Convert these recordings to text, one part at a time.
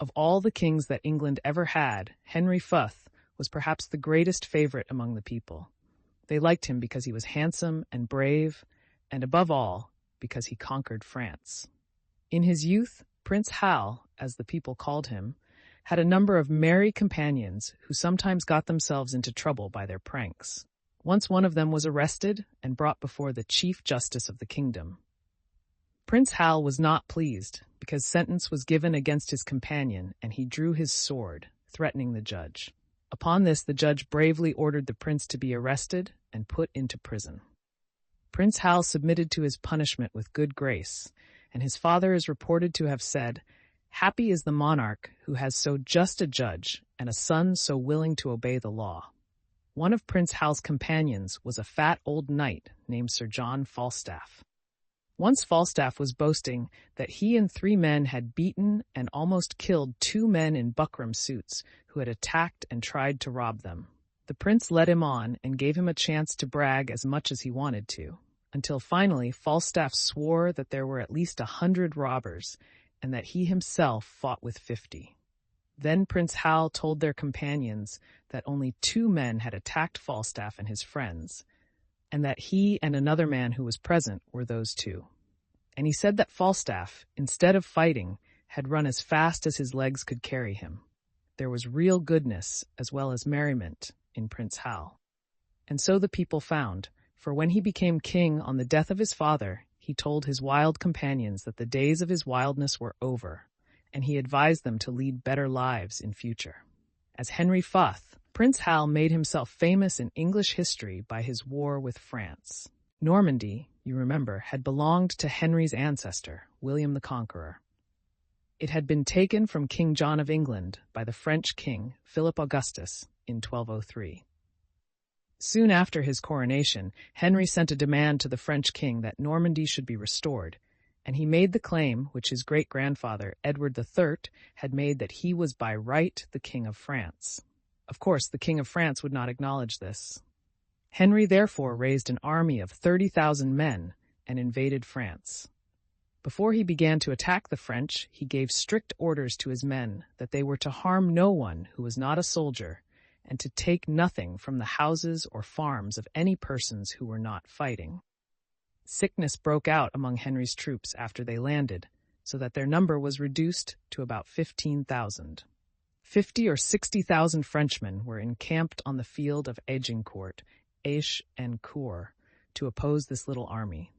Of all the kings that England ever had, Henry Fourth was perhaps the greatest favorite among the people. They liked him because he was handsome and brave, and above all, because he conquered France. In his youth, Prince Hal, as the people called him, had a number of merry companions who sometimes got themselves into trouble by their pranks. Once one of them was arrested and brought before the Chief Justice of the kingdom. Prince Hal was not pleased because sentence was given against his companion, and he drew his sword, threatening the judge. Upon this, the judge bravely ordered the prince to be arrested and put into prison. Prince Hal submitted to his punishment with good grace, and his father is reported to have said, "Happy is the monarch who has so just a judge and a son so willing to obey the law." One of Prince Hal's companions was a fat old knight named Sir John Falstaff. Once Falstaff was boasting that he and 3 men had beaten and almost killed 2 men in buckram suits who had attacked and tried to rob them. The prince led him on and gave him a chance to brag as much as he wanted to, until finally Falstaff swore that there were at least 100 robbers and that he himself fought with 50. Then Prince Hal told their companions that only 2 men had attacked Falstaff and his friends, and that he and another man who was present were those 2. And he said that Falstaff, instead of fighting, had run as fast as his legs could carry him. There was real goodness as well as merriment in Prince Hal. And so the people found, for when he became king on the death of his father, he told his wild companions that the days of his wildness were over, and he advised them to lead better lives in future. As Henry Fourth, Prince Hal made himself famous in English history by his war with France. Normandy, you remember, had belonged to Henry's ancestor, William the Conqueror. It had been taken from King John of England by the French king, Philip Augustus, in 1203. Soon after his coronation, Henry sent a demand to the French king that Normandy should be restored, and he made the claim which his great-grandfather, Edward III, had made that he was by right the King of France. Of course, the King of France would not acknowledge this. Henry therefore raised an army of 30,000 men and invaded France. Before he began to attack the French, he gave strict orders to his men that they were to harm no one who was not a soldier and to take nothing from the houses or farms of any persons who were not fighting. Sickness broke out among Henry's troops after they landed, so that their number was reduced to about 15,000. 50 or 60,000 Frenchmen were encamped on the field of Agincourt, Aix and Cour, to oppose this little army.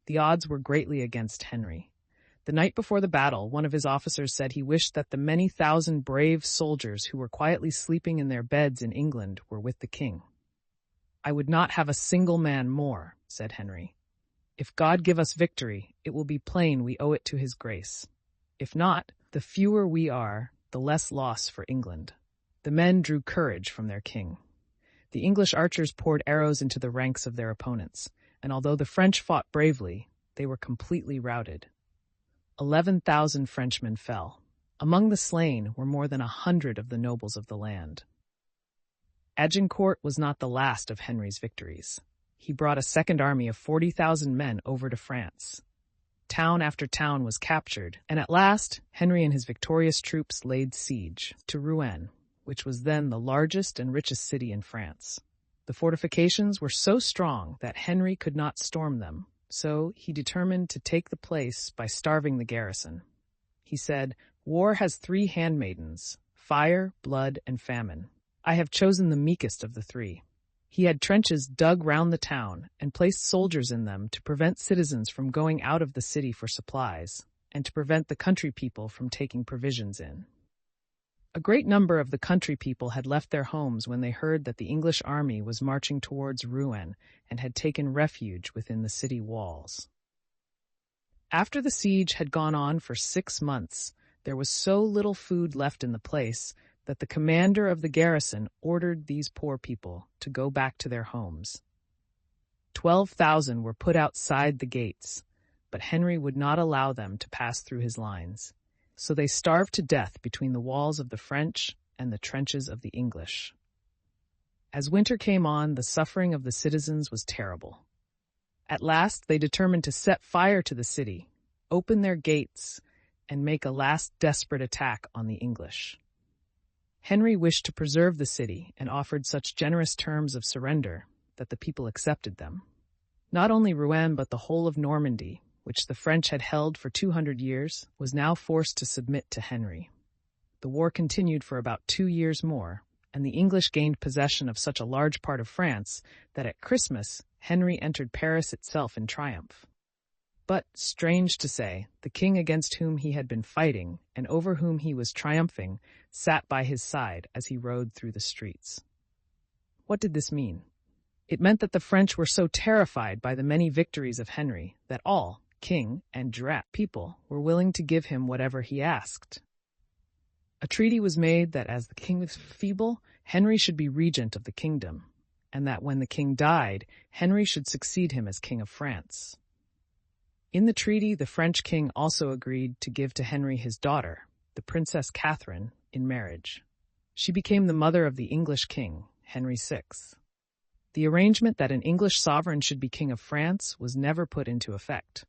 The odds were greatly against Henry. The night before the battle, one of his officers said he wished that the many thousand brave soldiers who were quietly sleeping in their beds in England were with the king. "I would not have a single man more," said Henry. "If God give us victory, it will be plain we owe it to his grace. If not, the fewer we are, the less loss for England." The men drew courage from their king. The English archers poured arrows into the ranks of their opponents, and although the French fought bravely, they were completely routed. 11,000 Frenchmen fell. Among the slain were more than 100 of the nobles of the land. Agincourt was not the last of Henry's victories. He brought a second army of 40,000 men over to France. Town after town was captured, and at last Henry and his victorious troops laid siege to Rouen, which was then the largest and richest city in France. The fortifications were so strong that Henry could not storm them, so he determined to take the place by starving the garrison. He said, "War has 3 handmaidens, fire, blood, and famine. I have chosen the meekest of the 3. He had trenches dug round the town and placed soldiers in them to prevent citizens from going out of the city for supplies and to prevent the country people from taking provisions in. A great number of the country people had left their homes when they heard that the English army was marching towards Rouen and had taken refuge within the city walls. After the siege had gone on for 6 months, there was so little food left in the place that the commander of the garrison ordered these poor people to go back to their homes. 12,000 were put outside the gates, but Henry would not allow them to pass through his lines, so they starved to death between the walls of the French and the trenches of the English. As winter came on, the suffering of the citizens was terrible. At last they determined to set fire to the city, open their gates, and make a last desperate attack on the English. Henry wished to preserve the city and offered such generous terms of surrender that the people accepted them. Not only Rouen but the whole of Normandy, which the French had held for 200 years, was now forced to submit to Henry. The war continued for about 2 years more, and the English gained possession of such a large part of France that at Christmas Henry entered Paris itself in triumph. But, strange to say, the king against whom he had been fighting and over whom he was triumphing sat by his side as he rode through the streets. What did this mean? It meant that the French were so terrified by the many victories of Henry that all, king and people, were willing to give him whatever he asked. A treaty was made that as the king was feeble, Henry should be regent of the kingdom, and that when the king died, Henry should succeed him as king of France. In the treaty, the French king also agreed to give to Henry his daughter, the Princess Catherine, in marriage. She became the mother of the English king, Henry VI. The arrangement that an English sovereign should be king of France was never put into effect,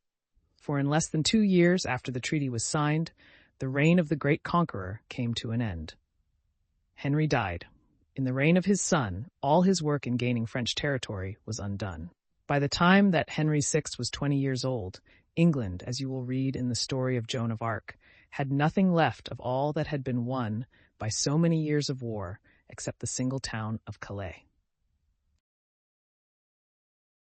for in less than 2 years after the treaty was signed, the reign of the great conqueror came to an end. Henry died. In the reign of his son, all his work in gaining French territory was undone. By the time that Henry VI was 20 years old, England, as you will read in the story of Joan of Arc, had nothing left of all that had been won by so many years of war except the single town of Calais.